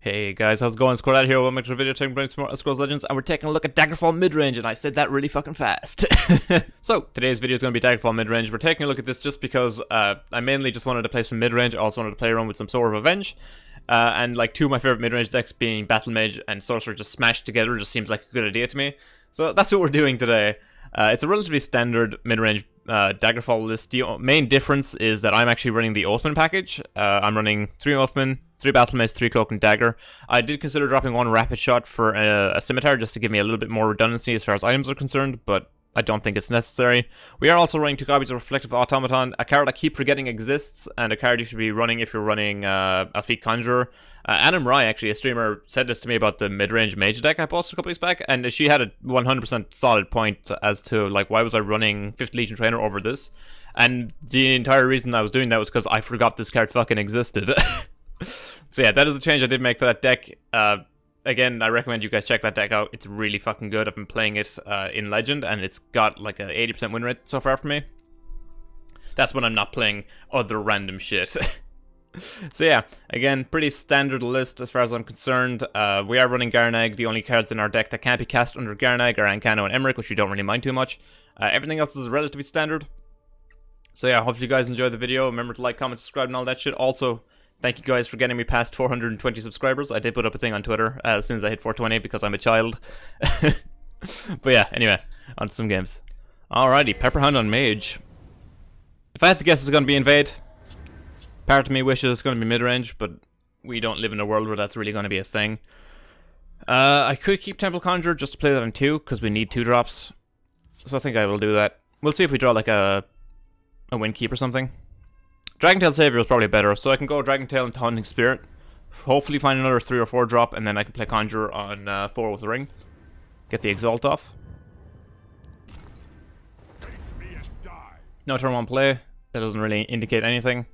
Hey guys, how's it going? It's CoreData here. Welcome back to the video taking some more Scrolls Legends, and we're taking a look at Daggerfall Midrange, and I said that really fucking fast. So, today's video is going to be Daggerfall Midrange. We're taking a look at this just because I mainly just wanted to play some midrange. I also wanted to play around with some Sword of Revenge. And like two of my favorite midrange decks being Battle Mage and Sorcerer just smashed together just seems like a good idea to me. So that's what we're doing today. It's a relatively standard midrange Daggerfall list. The main difference is that I'm actually running the Oathman package. I'm running 3 Oathman, 3 Battle Mage, 3 Cloak and Dagger. I did consider dropping 1 Rapid Shot for a Scimitar just to give me a little bit more redundancy as far as items are concerned, but I don't think it's necessary. We are also running 2 copies of Reflective Automaton, a card I keep forgetting exists, and a card you should be running if you're running Alfiq Conjurer. Adam Rai, actually, a streamer, said this to me about the mid-range mage deck I posted a couple weeks back, and she had a 100% solid point as to, like, why was I running 5th Legion Trainer over this? And the entire reason I was doing that was because I forgot this card fucking existed. So yeah, that is a change I did make to that deck. Again, I recommend you guys check that deck out. It's really fucking good. I've been playing it in Legend, and it's got like a 80% win rate so far for me. That's when I'm not playing other random shit. So yeah, again, pretty standard list as far as I'm concerned. We are running Garnag. The only cards in our deck that can't be cast under Garnag are Ancano and Emmerich, which we don't really mind too much. Everything else is relatively standard. So yeah, hopefully you guys enjoyed the video. Remember to like, comment, subscribe, and all that shit. Also, thank you guys for getting me past 420 subscribers. I did put up a thing on Twitter as soon as I hit 420 because I'm a child. But yeah, anyway, on to some games. Alrighty, Pepperhound on Mage. If I had to guess, it's going to be Invade. Part of me wishes it's going to be mid-range, but we don't live in a world where that's really going to be a thing. I could keep Temple Conjurer just to play that on 2, because we need 2 drops. So I think I will do that. We'll see if we draw like a Wind Keep or something. Dragentail Savior is probably better, so I can go Dragentail into Hunting Spirit. Hopefully find another 3 or 4 drop, and then I can play Conjurer on 4 with the Ring. Get the Exalt off. No turn 1 play. That doesn't really indicate anything.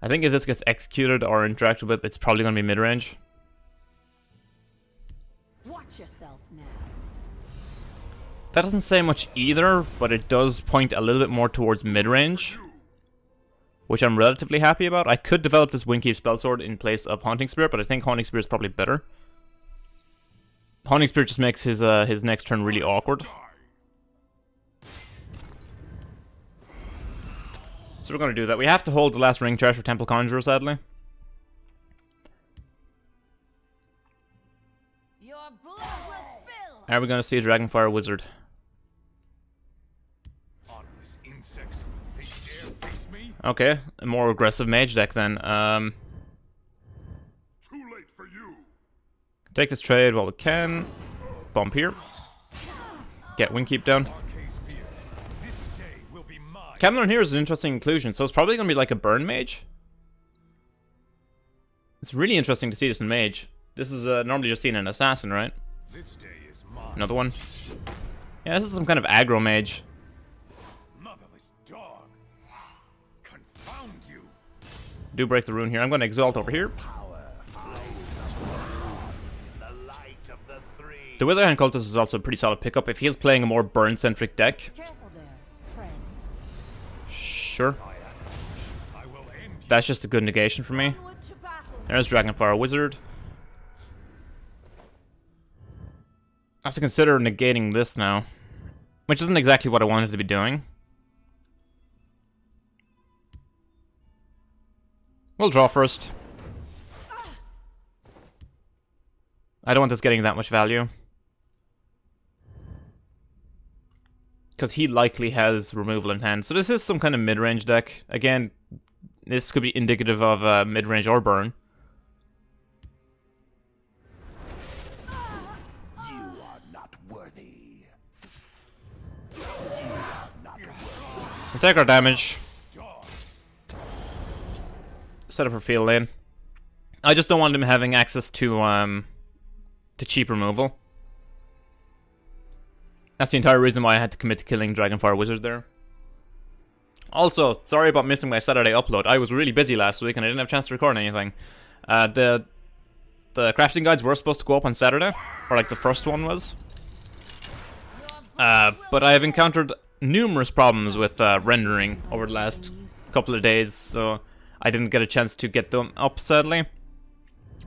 I think if this gets executed or interacted with, it's probably going to be mid-range. Watch yourself now. That doesn't say much either, but it does point a little bit more towards mid-range, which I'm relatively happy about. I could develop this Windkeep Spellsword in place of Haunting Spirit, but I think Haunting Spirit is probably better. Haunting Spirit just makes his next turn really awkward. So we're going to do that. We have to hold the last ring charge for Temple Conjurer, sadly. Your blood will spill. Are we going to see a Dragonfire Wizard? Okay, a more aggressive mage deck then. Too late for you. Take this trade while we can. Bump here. Get Windkeep down. Camelon here is an interesting inclusion, so it's probably going to be like a burn mage. It's really interesting to see this in mage. This is normally just seen in assassin, right? Another one. Yeah, this is some kind of aggro mage. Motherless dog. Confound you. Do break the rune here. I'm going to exalt over here. The Witherhand Cultist is also a pretty solid pickup if he is playing a more burn-centric deck. Careful there, friend. Sure. That's just a good negation for me. Onward to battle. There's Dragonfire Wizard. I have to consider negating this now, which isn't exactly what I wanted to be doing. We'll draw first. I don't want this getting that much value, because he likely has removal in hand. So this is some kind of mid-range deck. Again, this could be indicative of mid-range or burn. You are not worthy. We'll take our damage. Set up for field lane. I just don't want him having access to cheap removal. That's the entire reason why I had to commit to killing Dragonfire Wizard there. Also, sorry about missing my Saturday upload. I was really busy last week and I didn't have a chance to record anything. The crafting guides were supposed to go up on Saturday, or like the first one was. But I have encountered numerous problems with rendering over the last couple of days, so I didn't get a chance to get them up, sadly.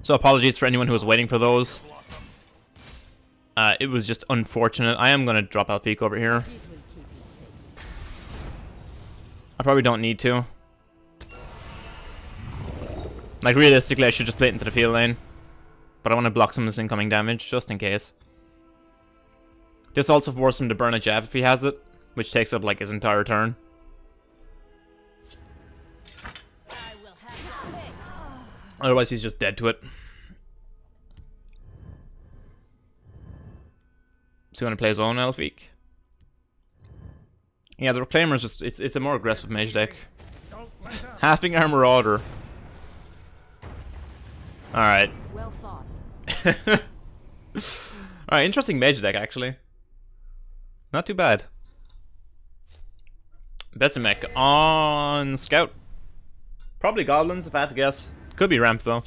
So apologies for anyone who was waiting for those. It was just unfortunate. I am going to drop Alfico over here. I probably don't need to. Like, realistically, I should just play it into the field lane. But I want to block some of this incoming damage, just in case. This also forces him to burn a jab if he has it, which takes up, like, his entire turn. Otherwise, he's just dead to it. So, going to play his own Elfique. Yeah, the Reclaimer is just, it's a more aggressive mage deck. Halving our Marauder. Alright. Well thought. Alright, interesting mage deck, actually. Not too bad. Betsamech on Scout. Probably Goblins, if I had to guess. Could be Ramp, though.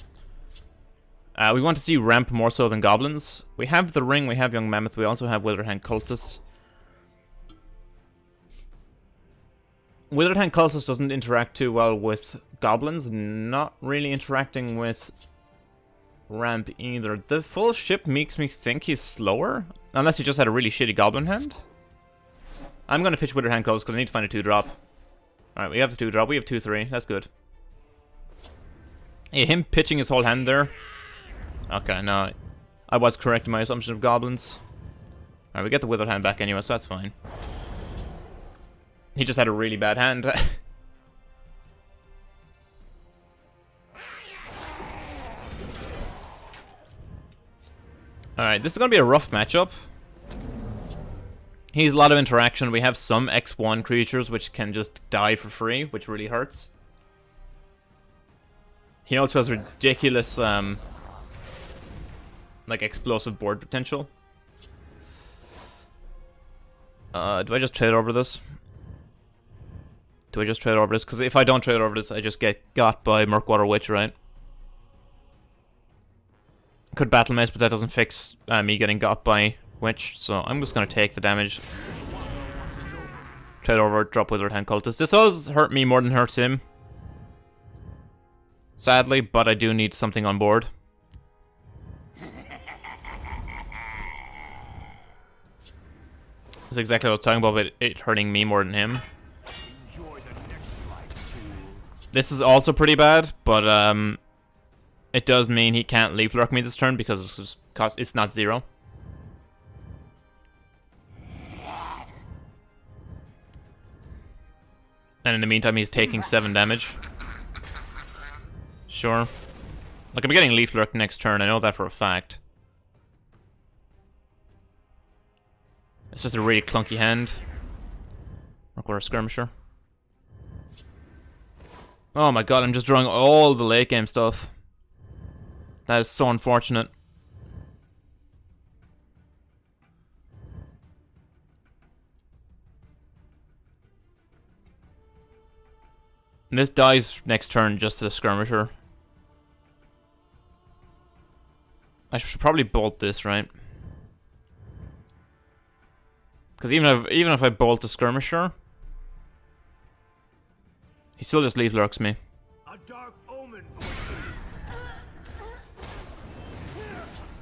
We want to see Ramp more so than Goblins. We have the Ring, we have Young Mammoth, we also have Withered Hand Cultist. Withered Hand Cultist doesn't interact too well with Goblins, not really interacting with Ramp either. The full ship makes me think he's slower, unless he just had a really shitty Goblin hand. I'm going to pitch Withered Hand Cultist because I need to find a 2-drop. Alright, we have the 2-drop, we have 2-3, that's good. Yeah, him pitching his whole hand there. Okay, no, I was correct in my assumption of Goblins. Alright, we get the Withered Hand back anyway, so that's fine. He just had a really bad hand. Alright, this is going to be a rough matchup. He has a lot of interaction. We have some X1 creatures which can just die for free, which really hurts. He also has ridiculous, like, explosive board potential. Do I just trade over this? Do I just trade over this? Because if I don't trade over this, I just get got by Murkwater Witch, right? Could Battle Mace, but that doesn't fix me getting got by Witch, so I'm just going to take the damage. Trade over, drop Withered Hand Cultist. This does hurt me more than hurts him. Sadly, but I do need something on board. That's exactly what I was talking about, it hurting me more than him. This is also pretty bad, but it does mean he can't Leaf Lurk me this turn because it's not 0. And in the meantime, he's taking 7 damage. Sure. Like, I'm getting Leaf Lurk next turn, I know that for a fact. It's just a really clunky hand. Or a Skirmisher. Oh my god, I'm just drawing all the late game stuff. That is so unfortunate. And this dies next turn just to the Skirmisher. I should probably bolt this, right? Because even if I bolt the Skirmisher, he still just Leaf Lurks me. A dark omen.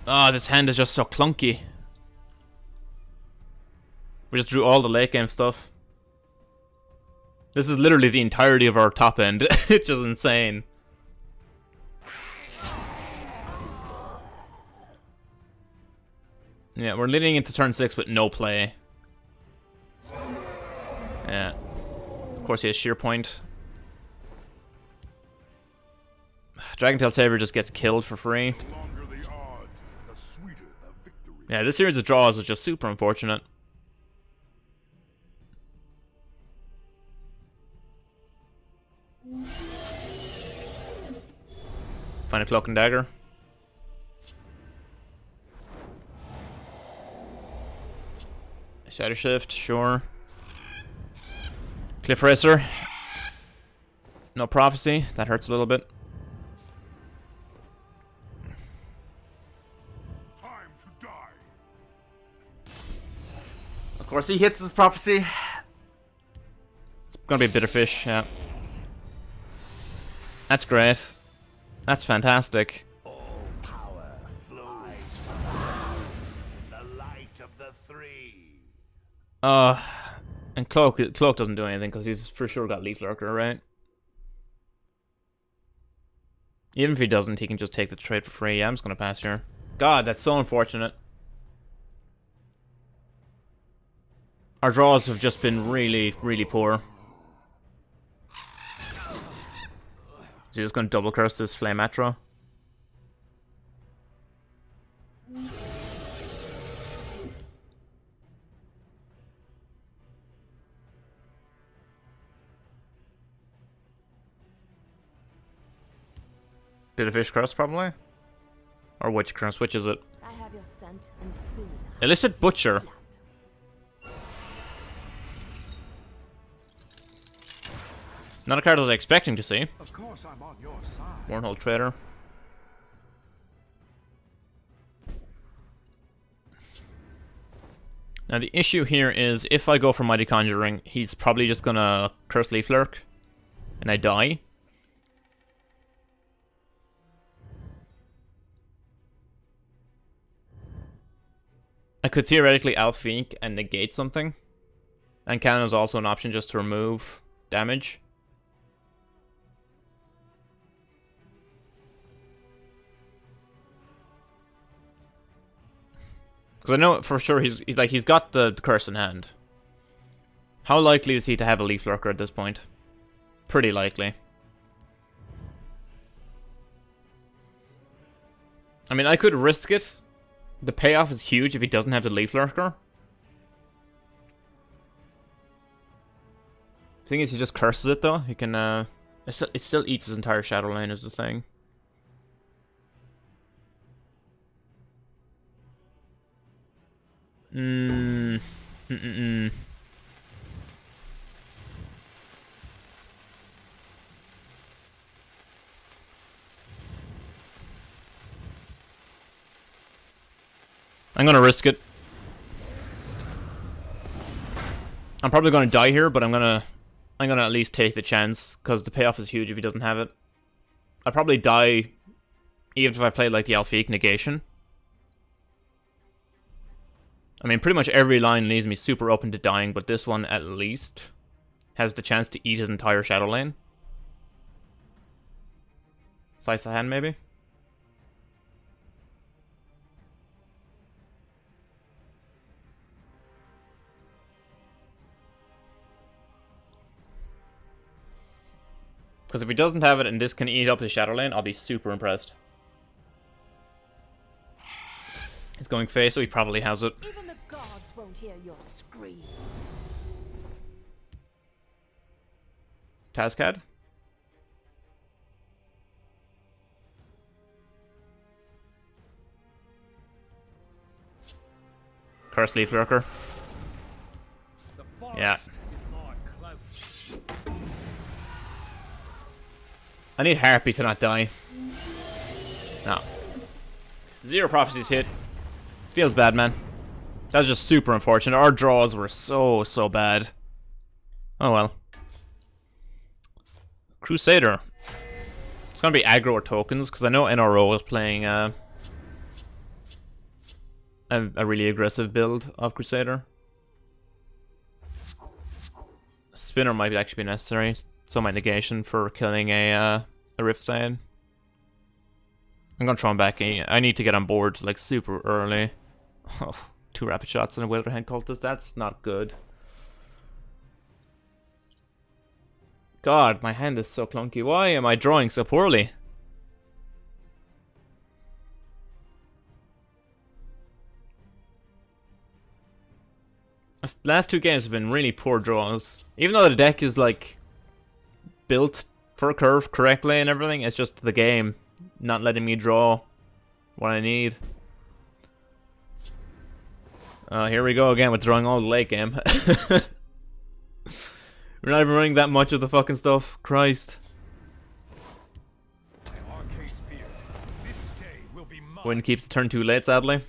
Ah, this hand is just so clunky. We just drew all the late game stuff. This is literally the entirety of our top end. It's just insane. Yeah, we're leading into turn 6 with no play. Yeah. Of course he has Sheer Point. Dragentail Saber just gets killed for free. Yeah, this series of draws is just super unfortunate. Find a Cloak and Dagger. Shadow Shift, sure. Cliff Racer. No Prophecy, that hurts a little bit. Time to die. Of course he hits his Prophecy. It's gonna be a Bitterfish, yeah. That's great. That's fantastic. And Cloak doesn't do anything because he's for sure got Leaf Lurker, right? Even if he doesn't, he can just take the trade for free. Yeah, I'm just gonna pass here. God, that's so unfortunate. Our draws have just been really, really poor. Is he just gonna double curse this Flame Atro? Bit of Fish Curse, probably? Or Witch Curse, which is it? I have your scent, and soon. Illicit Butcher. Not a card I was expecting to see. Of course I'm on your side. Wormhole Trader. Now the issue here is, if I go for Mighty Conjuring, he's probably just gonna Curse Leaf Lurk, and I die. I could theoretically Alphink and negate something. And Cannon is also an option just to remove damage. Because I know for sure he's got the curse in hand. How likely is he to have a Leaf Lurker at this point? Pretty likely. I mean, I could risk it. The payoff is huge if he doesn't have the Leaf Lurker. The thing is, he just curses it though. He can, it still eats his entire Shadow Lane is the thing. I'm gonna risk it. I'm probably gonna die here, but I'm gonna at least take the chance because the payoff is huge if he doesn't have it. I'd probably die even if I played like the Alphink negation. I mean, pretty much every line leaves me super open to dying, but this one at least has the chance to eat his entire Shadow Lane. Slice the hand, maybe? Because if he doesn't have it and this can eat up his Shadow Lane, I'll be super impressed. He's going face, so he probably has it. Even the gods won't hear your screams. Tazcad? Curse Leaf Lurker. Yeah. I need Harpy to not die. No. 0 prophecies hit. Feels bad, man. That was just super unfortunate. Our draws were so bad. Oh well. Crusader. It's gonna be aggro or tokens, because I know NRO is playing a really aggressive build of Crusader. Spinner might actually be necessary. So my negation for killing a Rift Stain. I'm gonna throw him back. I need to get on board like super early. Oh, 2 rapid shots and a Wilderhand Cultist. That's not good. God, my hand is so clunky. Why am I drawing so poorly? The last 2 games have been really poor draws. Even though the deck is like built for a curve correctly and everything, it's just the game not letting me draw what I need. Here we go again with drawing all the late game. We're not even running that much of the fucking stuff. Christ. Win keeps the turn too late, sadly.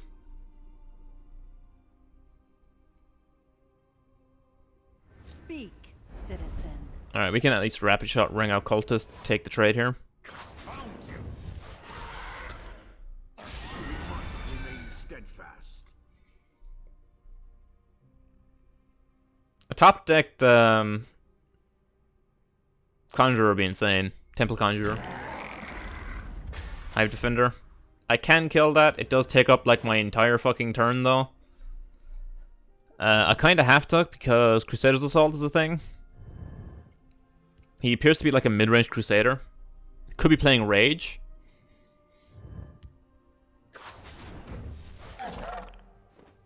Speak, citizen. Alright, we can at least rapid shot ring out Cultist, take the trade here. A top decked Conjurer would be insane. Temple Conjurer. Hive Defender. I can kill that. It does take up like my entire fucking turn though. I kind of have to because Crusader's Assault is a thing. He appears to be like a mid-range Crusader. Could be playing Rage.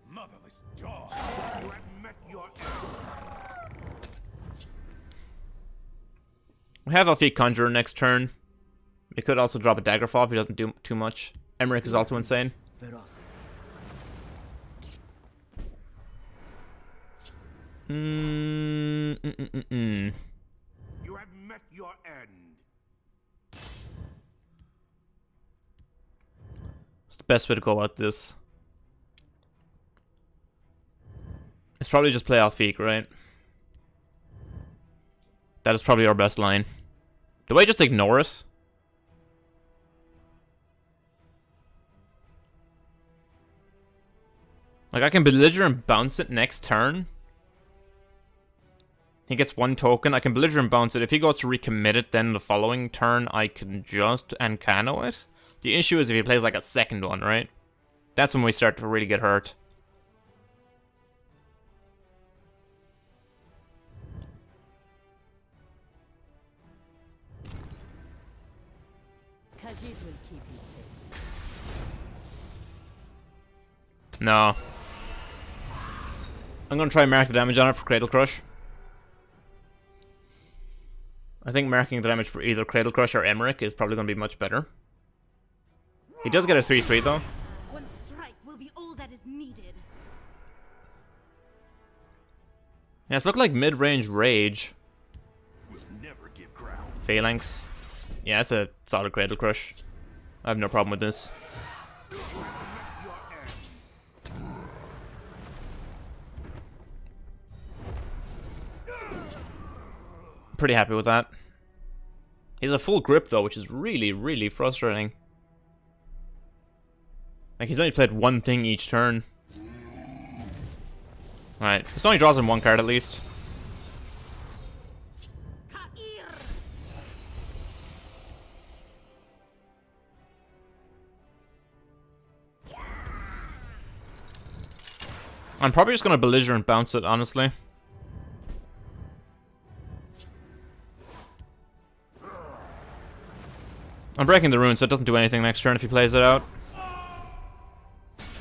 Motherless dog. You have met your We have Elfique Conjurer next turn. We could also drop a Daggerfall if he doesn't do too much. Emmerich is also insane. You have met your end. What's the best way to go about this? It's probably just play Elfique, right? That is probably our best line. Do I just ignore it? Like, I can belligerent bounce it next turn. He gets one token. I can belligerent bounce it. If he goes to recommit it, then the following turn I can just Ancano it. The issue is if he plays like a second one, right? That's when we start to really get hurt. Khajiit will keep you safe. No. I'm gonna try and mark the damage on it for Cradle Crush. I think marking the damage for either Cradle Crush or Emmerich is probably gonna be much better. He does get a 3-3 though. One strike will be all that is needed. Yeah, it's looking like mid-range Rage. Will never give ground. Phalanx. Yeah, it's a solid Cradle Crush. I have no problem with this. Your end. Pretty happy with that. He's a full grip though, which is really, really frustrating. Like, he's only played one thing each turn. Alright, this only draws him one card at least. Ka'ir! I'm probably just gonna belligerent bounce it, honestly. I'm breaking the rune, so it doesn't do anything next turn if he plays it out.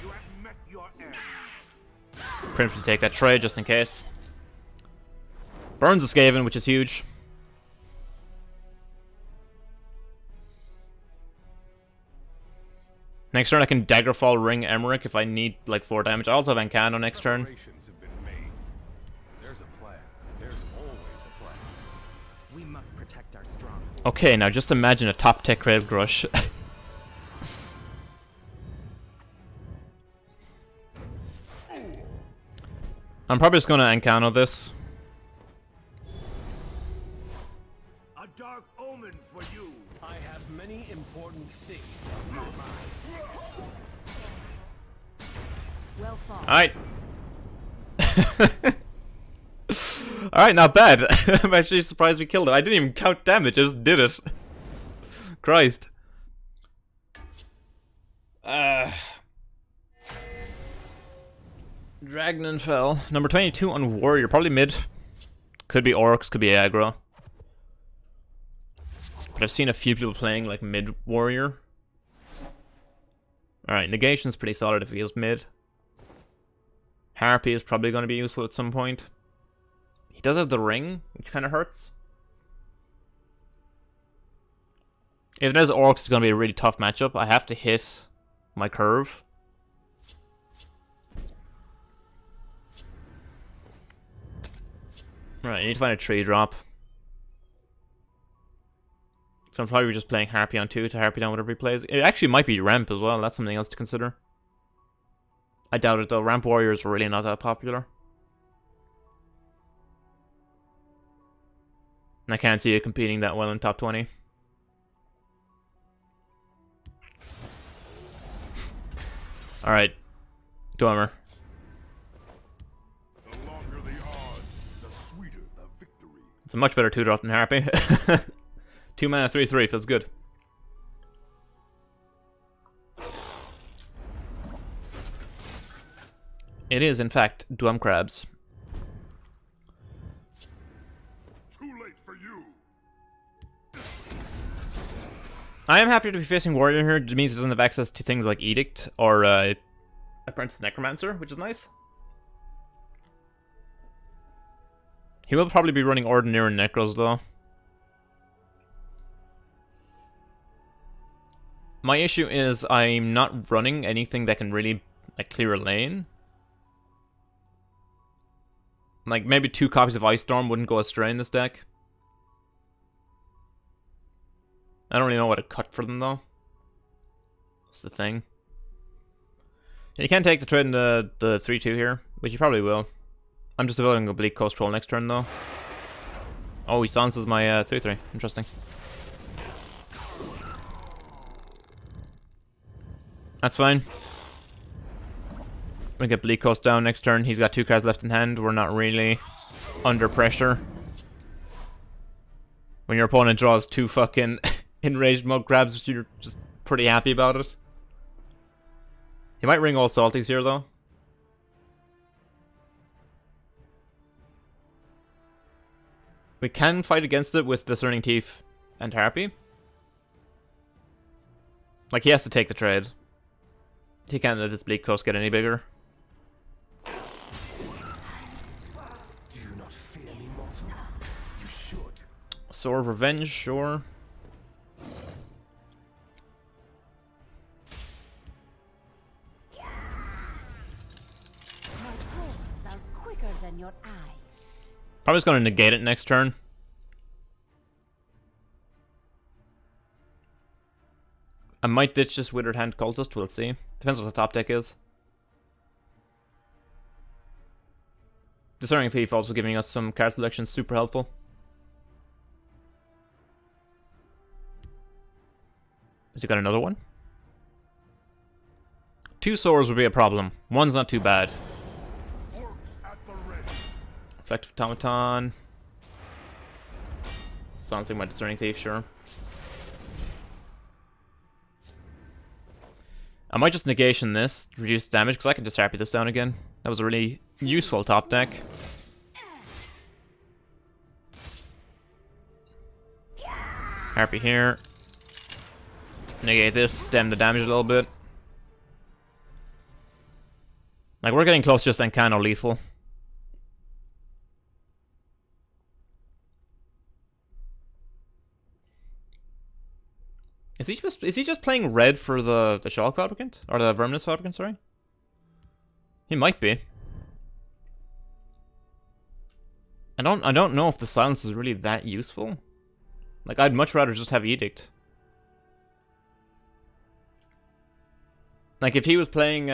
You have met your end. Prince will take that trade just in case. Burns a Skaven, which is huge. Next turn I can Daggerfall Ring Emmerich if I need like 4 damage. I also have Ancano next turn. Preparations have been made. There's a plan. There's always a plan. We must protect our stronghold. Okay, now just imagine a top tech Cradle Crush. I'm probably just gonna Ancano this. A dark omen for you. I have many important things on my mind. Well fought. Alright. Alright, not bad. I'm actually surprised we killed him. I didn't even count damage, I just did it. Christ. Dragnon fell. Number 22 on Warrior, probably mid. Could be Orcs, could be aggro. But I've seen a few people playing like mid Warrior. Alright, Negation's pretty solid if he is mid. Harpy is probably going to be useful at some point. He does have the ring, which kind of hurts. If it is Orcs, it's going to be a really tough matchup. I have to hit my curve. Right, I need to find a tree drop. So I'm probably just playing Harpy on 2 to Harpy down whatever he plays. It actually might be Ramp as well, that's something else to consider. I doubt it though, Ramp Warriors are really not that popular. And I can't see it competing that well in top 20. Alright. Dwemer. The longer the odds, It's a much better 2-drop than Harpy. 2 mana, 3/3 feels good. It is, in fact, Dwum Crabs. Too late for you. I am happy to be facing Warrior here. It means he doesn't have access to things like Edict or Apprentice Necromancer, which is nice. He will probably be running Ordinary Necros, though. My issue is I'm not running anything that can really like clear a lane. Like, maybe 2 copies of Ice Storm wouldn't go astray in this deck. I don't really know what to cut for them, though. That's the thing. You can take the trade in the 3/2 here, which you probably will. I'm just developing a Bleak Coast Troll next turn, though. Oh, he silences my 3/3. Interesting. That's fine. We get Bleak Coast down next turn. He's got 2 cards left in hand. We're not really under pressure. When your opponent draws 2 fucking enraged mug crabs, you're just pretty happy about it. He might ring all Salties here, though. We can fight against it with Discerning Thief and Harpy. Like, he has to take the trade. He can't let this Bleak Coast get any bigger. Sword of Revenge, sure. My thoughts are quicker than your eyes. Probably just going to negate it next turn. I might ditch this Withered Hand Cultist, we'll see. Depends what the top deck is. Discerning Thief also giving us some card selection, super helpful. Has he got another one? 2 swords would be a problem. 1's not too bad. Reflective Automaton. Silencing my Discerning Thief, sure. I might just negation this, reduce damage, because I can just Harpy this down again. That was a really useful top deck. Harpy here. Negate this, stem the damage a little bit. Like, we're getting close to just Encano lethal. Is he just playing red for the Shawl Fabricant? Or the Verminous Fabricant, sorry? He might be. I don't know if the silence is really that useful. Like, I'd much rather just have Edict. Like, if he was playing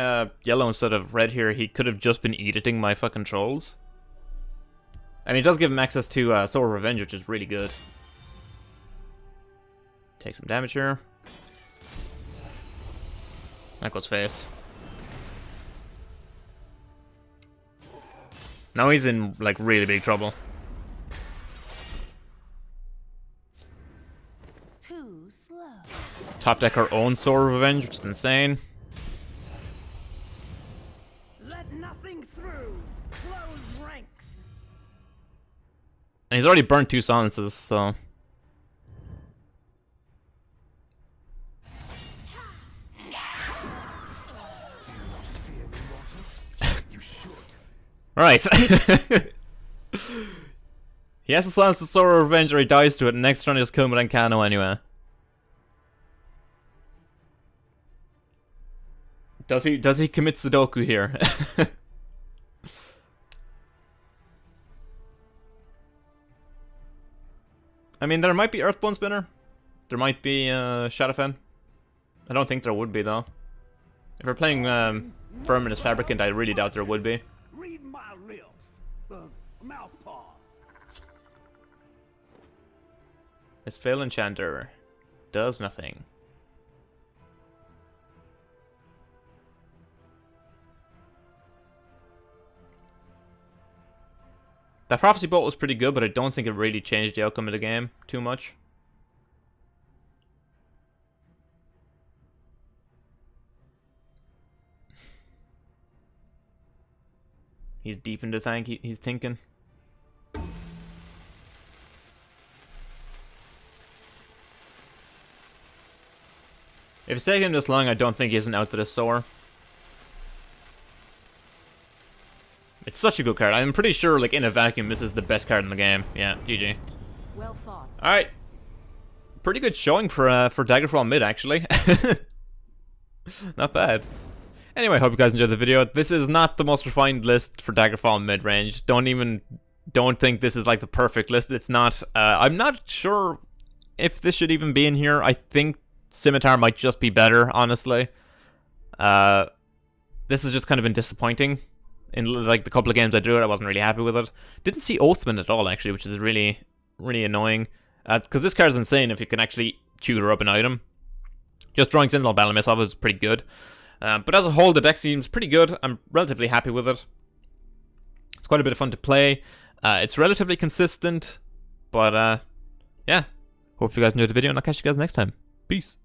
yellow instead of red here, he could have just been edicting my fucking trolls. I mean, it does give him access to Sword of Revenge, which is really good. Take some damage here. That goes face. Now he's in, like, really big trouble. Too slow. Top deck our own Sword of Revenge, which is insane. Let nothing through. Close ranks. And he's already burnt 2 silences, so... Right. He has to silence the Sword of Revenge or he dies to it, and next turn he just kill him with Encano anyway. Does he commit Sudoku here? I mean, there might be Earthbone Spinner. There might be Shadowfen. I don't think there would be, though. If we're playing Verminous Fabricant, I really doubt there would be. Read my lips. Mouth paw. This Fail Enchanter does nothing. That Prophecy Bolt was pretty good, but I don't think it really changed the outcome of the game too much. He's deep in the tank, he's thinking. If it's taking him this long, I don't think he isn't out to the sore. It's such a good card. I'm pretty sure, like, in a vacuum, this is the best card in the game. Yeah, GG. Well fought. Alright. Pretty good showing for Daggerfall mid, actually. Not bad. Anyway, hope you guys enjoyed the video. This is not the most refined list for Daggerfall mid-range. Don't think this is, like, the perfect list. It's not. I'm not sure if this should even be in here. I think Scimitar might just be better, honestly. This has just kind of been disappointing. In, like, the couple of games I drew it, I wasn't really happy with it. Didn't see Oathman at all, actually, which is really, really annoying. Because this card's insane if you can actually tutor up an item. Just drawing Sentinel Battle off is pretty good. But as a whole, the deck seems pretty good. I'm relatively happy with it. It's quite a bit of fun to play. It's relatively consistent. But, yeah. Hope you guys enjoyed the video, and I'll catch you guys next time. Peace.